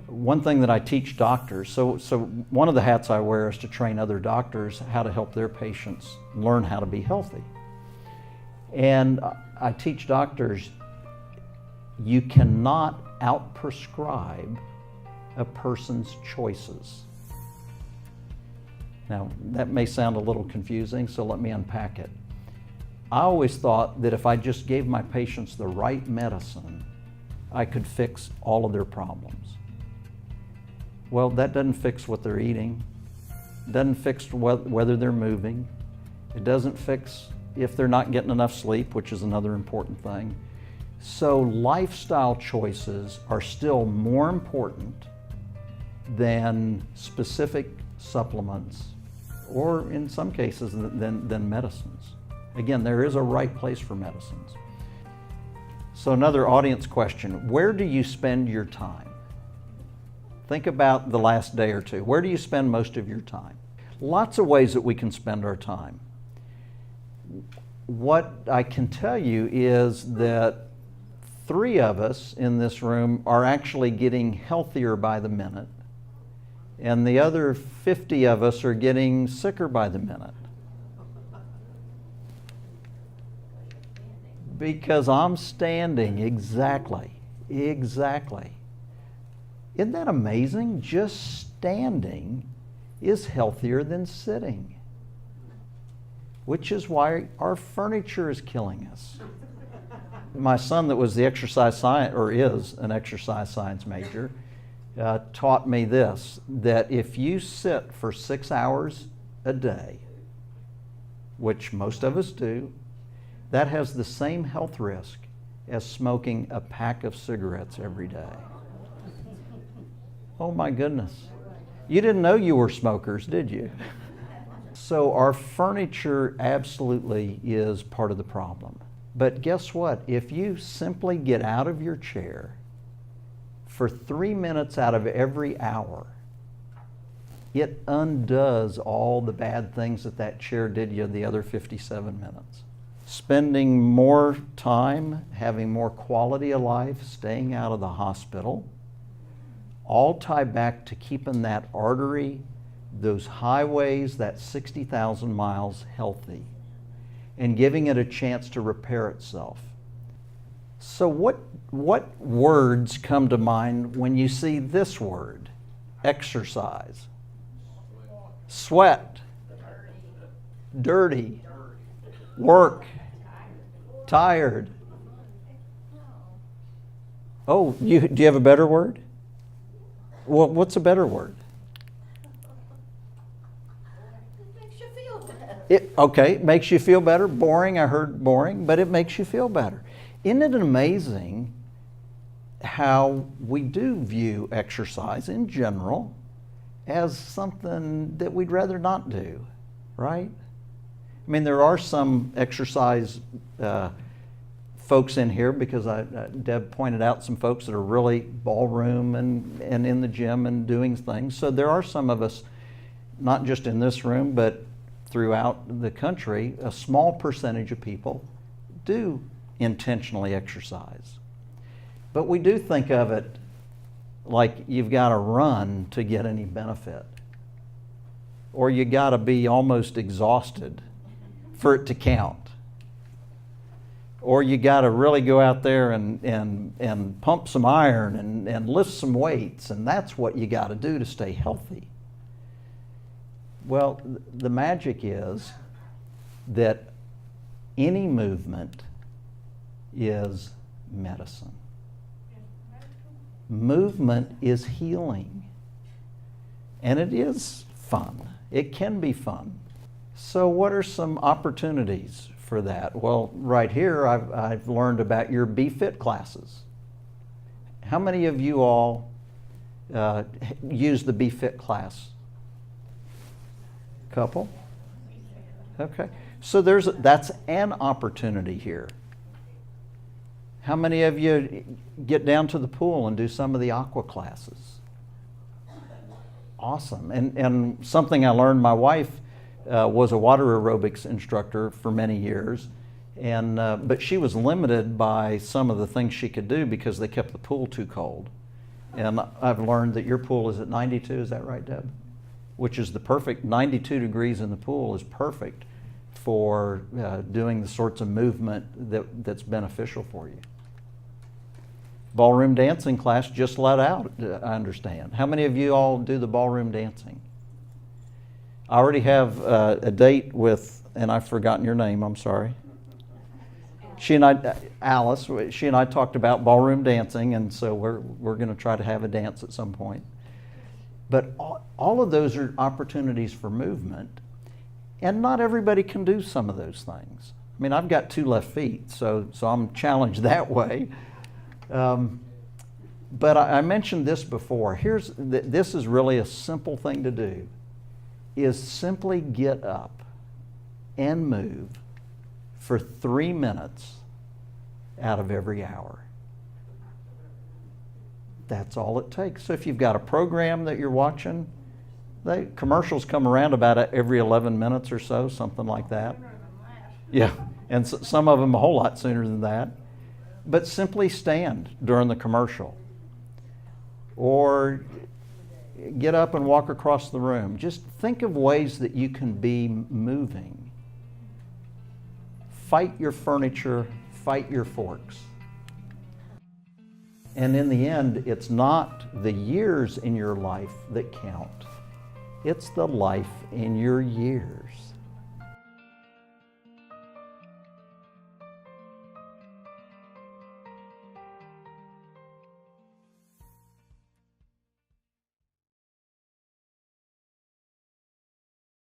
One thing that I teach doctors, so one of the hats I wear is to train other doctors how to help their patients learn how to be healthy. And I teach doctors, you cannot out-prescribe a person's choices. Now, that may sound a little confusing, so let me unpack it. I always thought that if I just gave my patients the right medicine, I could fix all of their problems. Well, that doesn't fix what they're eating. It doesn't fix whether they're moving. It doesn't fix if they're not getting enough sleep, which is another important thing. So lifestyle choices are still more important than specific supplements, or in some cases than medicines. Again, there is a right place for medicines. So another audience question, where do you spend your time? Think about the last day or two. Where do you spend most of your time? Lots of ways that we can spend our time. What I can tell you is that 3 of us in this room are actually getting healthier by the minute, and the other 50 of us are getting sicker by the minute. Because I'm standing, exactly. Isn't that amazing? Just standing is healthier than sitting, which is why our furniture is killing us. My son, that was the exercise science, or is an exercise science major, taught me this, that if you sit for 6 hours a day, which most of us do, that has the same health risk as smoking a pack of cigarettes every day. Oh my goodness. You didn't know you were smokers, did you? So our furniture absolutely is part of the problem. But guess what? If you simply get out of your chair for 3 minutes out of every hour, it undoes all the bad things that chair did you the other 57 minutes. Spending more time, having more quality of life, staying out of the hospital, all tie back to keeping that artery, those highways, that 60,000 miles healthy, and giving it a chance to repair itself. So what words come to mind when you see this word? Exercise. Sweat. Dirty. Work. Tired. Oh, do you have a better word? Well, what's a better word? It makes you feel better. Okay, it makes you feel better. Boring, I heard boring, but it makes you feel better. Isn't it amazing how we do view exercise in general as something that we'd rather not do, right? I mean, there are some exercise folks in here, because Deb pointed out some folks that are really ballroom and in the gym and doing things. So there are some of us, not just in this room, but throughout the country, a small percentage of people do intentionally exercise. But we do think of it like you've got to run to get any benefit, or you got to be almost exhausted for it to count. Or you got to really go out there and pump some iron and lift some weights, and that's what you got to do to stay healthy. Well, the magic is that any movement is medicine. Movement is healing, and it is fun. It can be fun. So what are some opportunities for that? Well, right here I've learned about your Be Fit classes. How many of you all use the Be Fit class? Couple? Okay. So that's an opportunity here. How many of you get down to the pool and do some of the aqua classes? Awesome. And something I learned, my wife was a water aerobics instructor for many years, but she was limited by some of the things she could do because they kept the pool too cold. And I've learned that your pool is at 92, is that right, Deb? Which is the perfect, 92 degrees in the pool is perfect for doing the sorts of movement that's beneficial for you. Ballroom dancing class just let out, I understand. How many of you all do the ballroom dancing? I already have a date with, and I've forgotten your name, I'm sorry. She and I, Alice, she and I talked about ballroom dancing, and so we're going to try to have a dance at some point. But all of those are opportunities for movement, and not everybody can do some of those things. I mean, I've got 2 left feet, so I'm challenged that way. But I mentioned this before. This is really a simple thing to do, is simply get up and move for 3 minutes out of every hour. That's all it takes. So if you've got a program that you're watching, commercials come around about every 11 minutes or so, something like that. Yeah, and some of them a whole lot sooner than that. But simply stand during the commercial. Or get up and walk across the room. Just think of ways that you can be moving. Fight your furniture, fight your forks. And in the end, it's not the years in your life that count. It's the life in your years.